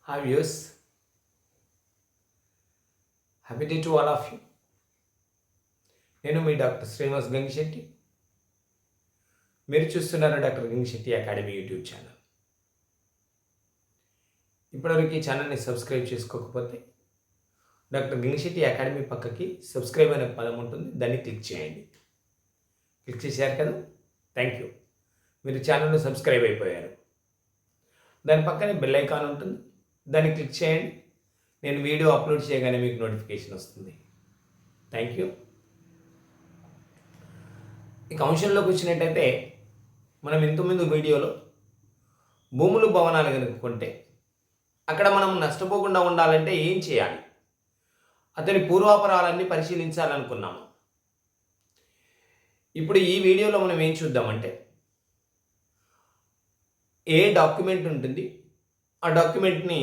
Hi viewers, happy day to all of you. నేను మీ doctor Srinivas Gangisetti. మీరు చూస్తున్నారు doctor Gangisetti academy YouTube channel. ఇప్పటివరకు ఈ ఛానల్ని సబ్స్క్రైబ్ చేసుకోకపోతే డాక్టర్ గంగిశెట్టి అకాడమీ పక్కకి సబ్స్క్రైబ్ అనే పదం ఉంటుంది, దాన్ని క్లిక్ చేయండి. క్లిక్ చేశారు కదా, థ్యాంక్ యూ. మీరు ఛానల్ని సబ్స్క్రైబ్ అయిపోయారు. దాని పక్కనే బెల్ ఐకాన్ ఉంటుంది, దాన్ని క్లిక్ చేయండి. నేను వీడియో అప్లోడ్ చేయగానే మీకు నోటిఫికేషన్ వస్తుంది. Thank you. ఇక అంశంలోకి వచ్చినట్టయితే మనం ఇంతకుముందు వీడియోలో భూములు భవనాలు కనుక్కుంటే అక్కడ మనం నష్టపోకుండా ఉండాలంటే ఏం చేయాలి, అతని పూర్వాపరాలన్నీ పరిశీలించాలనుకున్నాము. ఇప్పుడు ఈ వీడియోలో మనం ఏం చూద్దామంటే ఏ డాక్యుమెంట్ ఉంటుంది, ఆ డాక్యుమెంట్ని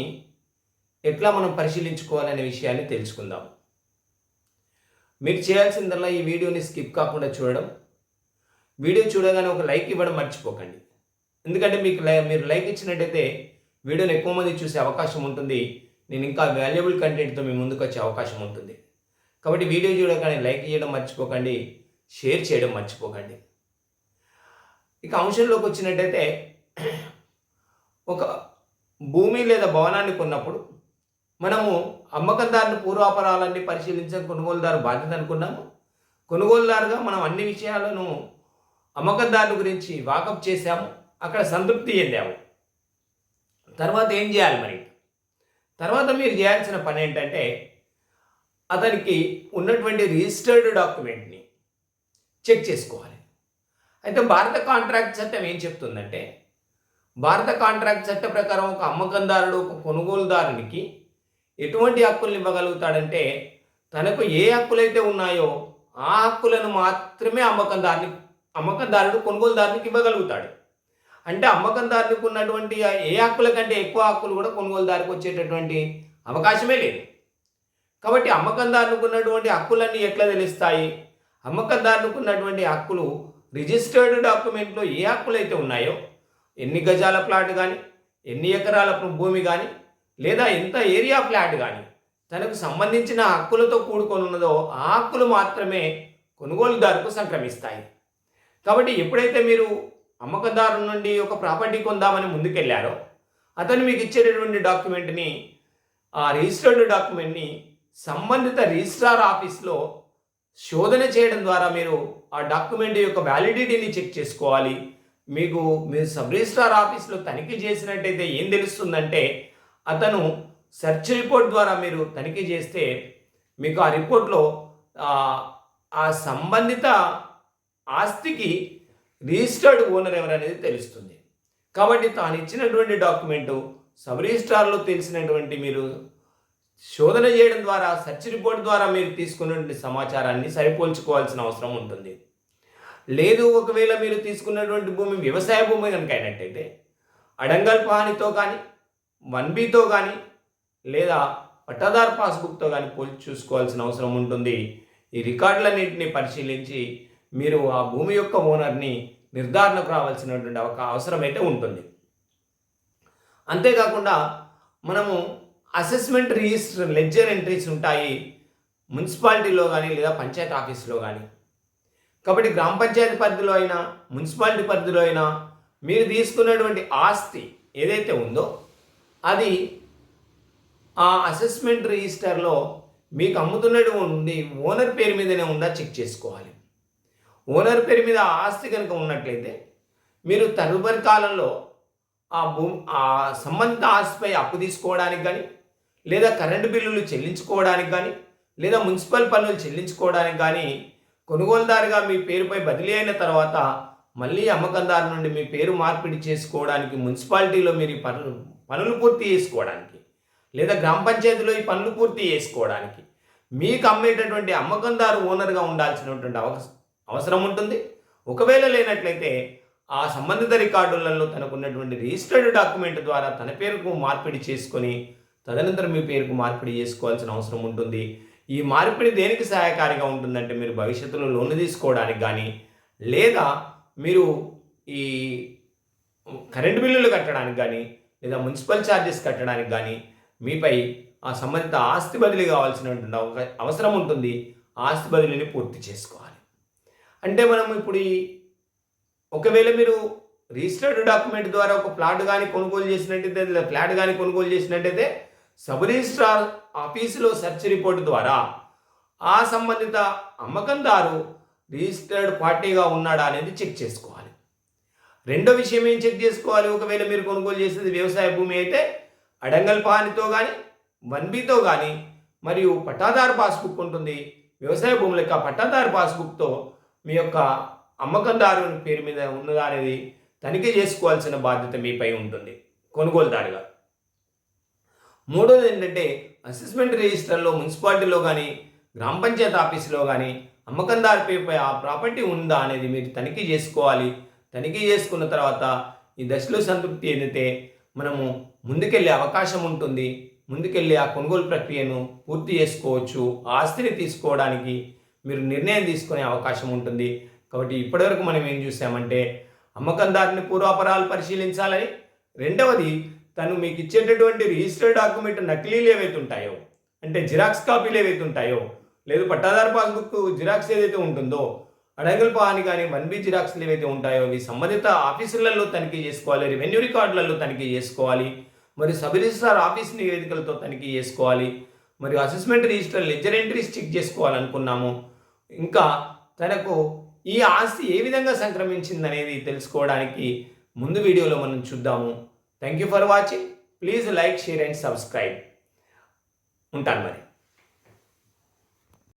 ఎట్లా మనం పరిశీలించుకోవాలనే విషయాన్ని తెలుసుకుందాం. మీరు చేయాల్సిందల్లా ఈ వీడియోని స్కిప్ కాకుండా చూడడం, వీడియో చూడగానే ఒక లైక్ ఇవ్వడం మర్చిపోకండి. ఎందుకంటే మీరు లైక్ ఇచ్చినట్టయితే వీడియోని ఎక్కువ మంది చూసే అవకాశం ఉంటుంది, నేను ఇంకా వాల్యుబుల్ కంటెంట్తో మీ ముందుకు వచ్చే అవకాశం ఉంటుంది. కాబట్టి వీడియో చూడగానే లైక్ ఇవ్వడం మర్చిపోకండి, షేర్ చేయడం మర్చిపోకండి. ఇక అంశంలోకి వచ్చినట్టయితే ఒక భూమి లేదా భవనాన్ని కొన్నప్పుడు మనము అమ్మకందారుని పూర్వాపరాలన్నీ పరిశీలించడం కొనుగోలుదారు బాధ్యత అనుకున్నాము. కొనుగోలుదారుగా మనం అన్ని విషయాలను అమ్మకందారుల గురించి వాకప్ చేశాము, అక్కడ సంతృప్తి చెందాము. తర్వాత ఏం చేయాలి మరి? తర్వాత మీరు చేయాల్సిన పని ఏంటంటే అతనికి ఉన్నటువంటి రిజిస్టర్డ్ డాక్యుమెంట్ని చెక్ చేసుకోవాలి. అయితే భారత కాంట్రాక్ట్ చట్టం ఏం చెప్తుందంటే, భారత కాంట్రాక్ట్ చట్ట ప్రకారం ఒక అమ్మకందారుడు ఒక కొనుగోలుదారునికి ఎటువంటి హక్కులను ఇవ్వగలుగుతాడంటే, తనకు ఏ హక్కులైతే ఉన్నాయో ఆ హక్కులను మాత్రమే అమ్మకందారుడు కొనుగోలుదారునికి ఇవ్వగలుగుతాడు. అంటే అమ్మకందారునికి ఉన్నటువంటి ఏ హక్కుల కంటే ఎక్కువ హక్కులు కూడా కొనుగోలుదారికి వచ్చేటటువంటి అవకాశమే లేదు. కాబట్టి అమ్మకందారునికి ఉన్నటువంటి హక్కులన్నీ ఎట్లా తెలుస్తాయి? అమ్మకందారునికి ఉన్నటువంటి హక్కులు రిజిస్టర్డ్ డాక్యుమెంట్లో ఏ హక్కులు అయితే ఉన్నాయో, ఎన్ని గజాల ప్లాట్ కానీ, ఎన్ని ఎకరాల భూమి కానీ, లేదా ఎంత ఏరియా ఫ్లాట్ కానీ తనకు సంబంధించిన హక్కులతో కూడుకొని ఉన్నదో ఆ హక్కులు మాత్రమే కొనుగోలుదారుకు సంక్రమిస్తాయి. కాబట్టి ఎప్పుడైతే మీరు అమ్మకందారు నుండి ఒక ప్రాపర్టీ కొందామని ముందుకెళ్ళారో, అతను మీకు ఇచ్చేటటువంటి డాక్యుమెంట్ని, ఆ రిజిస్టర్డ్ డాక్యుమెంట్ని సంబంధిత రిజిస్ట్రార్ ఆఫీస్లో శోధన చేయడం ద్వారా మీరు ఆ డాక్యుమెంట్ యొక్క వ్యాలిడిటీని చెక్ చేసుకోవాలి. మీరు సబ్ రిజిస్ట్రార్ ఆఫీస్లో తనిఖీ చేసినట్టయితే ఏం తెలుస్తుందంటే, అతను సెర్చ్ రిపోర్ట్ ద్వారా మీరు తనిఖీ చేస్తే మీకు ఆ రిపోర్ట్లో ఆ సంబంధిత ఆస్తికి రిజిస్టర్డ్ ఓనర్ ఎవరనేది తెలుస్తుంది. కాబట్టి తాను ఇచ్చినటువంటి డాక్యుమెంటు సబ్ రిజిస్ట్రార్లో తెలిసినటువంటి మీరు శోధన చేయడం ద్వారా, సెర్చ్ రిపోర్ట్ ద్వారా మీరు తీసుకున్నటువంటి సమాచారాన్ని సరిపోల్చుకోవాల్సిన అవసరం ఉంటుంది. లేదు, ఒకవేళ మీరు తీసుకున్నటువంటి భూమి వ్యవసాయ భూమి కనుక అయినట్టయితే అడంగల్ పహానితో కానీ, 1B కానీ, లేదా పట్టాదార్ పాస్బుక్తో కానీ పోల్చి చూసుకోవాల్సిన అవసరం ఉంటుంది. ఈ రికార్డులన్నింటినీ పరిశీలించి మీరు ఆ భూమి యొక్క ఓనర్ని నిర్ధారణకు రావాల్సినటువంటి అవసరం అయితే ఉంటుంది. అంతేకాకుండా మనము అసెస్మెంట్ రిజిస్టర్ లెడ్జర్ ఎంట్రీస్ ఉంటాయి మున్సిపాలిటీలో కానీ, లేదా పంచాయతీ ఆఫీస్లో కానీ. కాబట్టి గ్రామ పంచాయతీ పరిధిలో అయినా, మున్సిపాలిటీ పరిధిలో అయినా మీరు తీసుకున్నటువంటి ఆస్తి ఏదైతే ఉందో అది ఆ అసెస్మెంట్ రిజిస్టర్లో మీకు అమ్ముతున్నటువంటి ఓనర్ పేరు మీదనే ఉందా చెక్ చేసుకోవాలి. ఓనర్ పేరు మీద ఆస్తి కనుక ఉన్నట్లయితే మీరు తదుపరి కాలంలో ఆ సంబంధిత ఆస్తిపై అప్పు తీసుకోవడానికి కానీ, లేదా కరెంటు బిల్లులు చెల్లించుకోవడానికి కానీ, లేదా మున్సిపల్ పన్నులు చెల్లించుకోవడానికి కానీ, కొనుగోలుదారుగా మీ పేరుపై బదిలీ అయిన తర్వాత మళ్ళీ అమ్మకందారు నుండి మీ పేరు మార్పిడి చేసుకోవడానికి, మున్సిపాలిటీలో మీరు ఈ పనులు పూర్తి చేసుకోవడానికి, లేదా గ్రామ పంచాయతీలో ఈ పనులు పూర్తి చేసుకోవడానికి మీకు అమ్మేటటువంటి అమ్మకందారు ఓనర్గా ఉండాల్సినటువంటి అవసరం ఉంటుంది. ఒకవేళ లేనట్లయితే ఆ సంబంధిత రికార్డులలో తనకున్నటువంటి రిజిస్టర్డ్ డాక్యుమెంట్ ద్వారా తన పేరుకు మార్పిడి చేసుకొని తదనంతరం మీ పేరుకు మార్పిడి చేసుకోవాల్సిన అవసరం ఉంటుంది. ఈ మార్పిడి దేనికి సహాయకారిగా ఉంటుందంటే, మీరు భవిష్యత్తులో లోన్ తీసుకోవడానికి కానీ, లేదా మీరు ఈ కరెంటు బిల్లులు కట్టడానికి కానీ, లేదా మున్సిపల్ ఛార్జెస్ కట్టడానికి కానీ మీపై ఆ సంబంధిత ఆస్తి బదిలీ కావాల్సినటువంటి అవసరం ఉంటుంది. ఆస్తి బదిలీని పూర్తి చేసుకోవాలి. అంటే మనం ఇప్పుడు ఒకవేళ మీరు రిజిస్టర్డ్ డాక్యుమెంట్ ద్వారా ఒక ప్లాట్ కానీ కొనుగోలు చేసినట్టయితే లేదా ఫ్లాట్ కానీ కొనుగోలు చేసినట్టయితే సబ్ రిజిస్ట్రార్ ఆఫీసులో సెర్చ్ రిపోర్ట్ ద్వారా ఆ సంబంధిత అమ్మకందారు రిజిస్టర్డ్ పార్టీగా ఉన్నాడా అనేది చెక్ చేసుకోవాలి. రెండో విషయం ఏం చెక్ చేసుకోవాలి, ఒకవేళ మీరు కొనుగోలు చేసేది వ్యవసాయ భూమి అయితే అడంగల్ పానితో కానీ 1B కానీ మరియు పట్టాదారు పాస్బుక్ ఉంటుంది. వ్యవసాయ భూముల యొక్క పట్టాదారు పాస్బుక్తో మీ యొక్క అమ్మకందారు పేరు మీద ఉన్నదా అనేది తనిఖీ చేసుకోవాల్సిన బాధ్యత మీపై ఉంటుంది కొనుగోలుదారుగా. మూడోది ఏంటంటే అసెస్మెంట్ రిజిస్టర్లో మున్సిపాలిటీలో కానీ గ్రామ పంచాయతీ ఆఫీసులో కానీ అమ్మకందారు పేరుపై ఆ ప్రాపర్టీ ఉందా అనేది మీరు తనిఖీ చేసుకోవాలి. తనిఖీ చేసుకున్న తర్వాత ఈ దశలో సంతృప్తి ఏదైతే మనము ముందుకెళ్ళే అవకాశం ఉంటుంది. ముందుకెళ్ళి ఆ కొనుగోలు ప్రక్రియను పూర్తి చేసుకోవచ్చు. ఆస్తిని తీసుకోవడానికి మీరు నిర్ణయం తీసుకునే అవకాశం ఉంటుంది. కాబట్టి ఇప్పటివరకు మనం ఏం చూసామంటే అమ్మకందారుని పూర్వాపరాలు పరిశీలించాలని, రెండవది తను మీకు ఇచ్చేటటువంటి రిజిస్టర్డ్ డాక్యుమెంట్ నకిలీలు ఏవైతే ఉంటాయో, అంటే జిరాక్స్ కాపీలు ఏవైతే ఉంటాయో, లేదు పట్టాదారు పాస్బుక్ జిరాక్స్ ఏదైతే ఉంటుందో, అడంగల్ పాని కానీ 1B జిరాక్స్లు ఏవైతే ఉంటాయో అవి సంబంధిత ఆఫీసులలో తనిఖీ చేసుకోవాలి. రెవెన్యూ రికార్డులలో తనిఖీ చేసుకోవాలి. మరి సబ్ రిజిస్ట్రార్ ఆఫీస్ నివేదికలతో తనిఖీ చేసుకోవాలి. మరియు assessment register ledger entries check చేసుకోవాలనుకున్నాము. ఇంకా తనకు ఈ ఆస్తి ఏ విధంగా సంక్రమించిందనేది తెలుసుకోవడానికి ముందు వీడియోలో మనం చూద్దాము. Thank you for watching. Please like, share and subscribe. ఉంటాను మరి.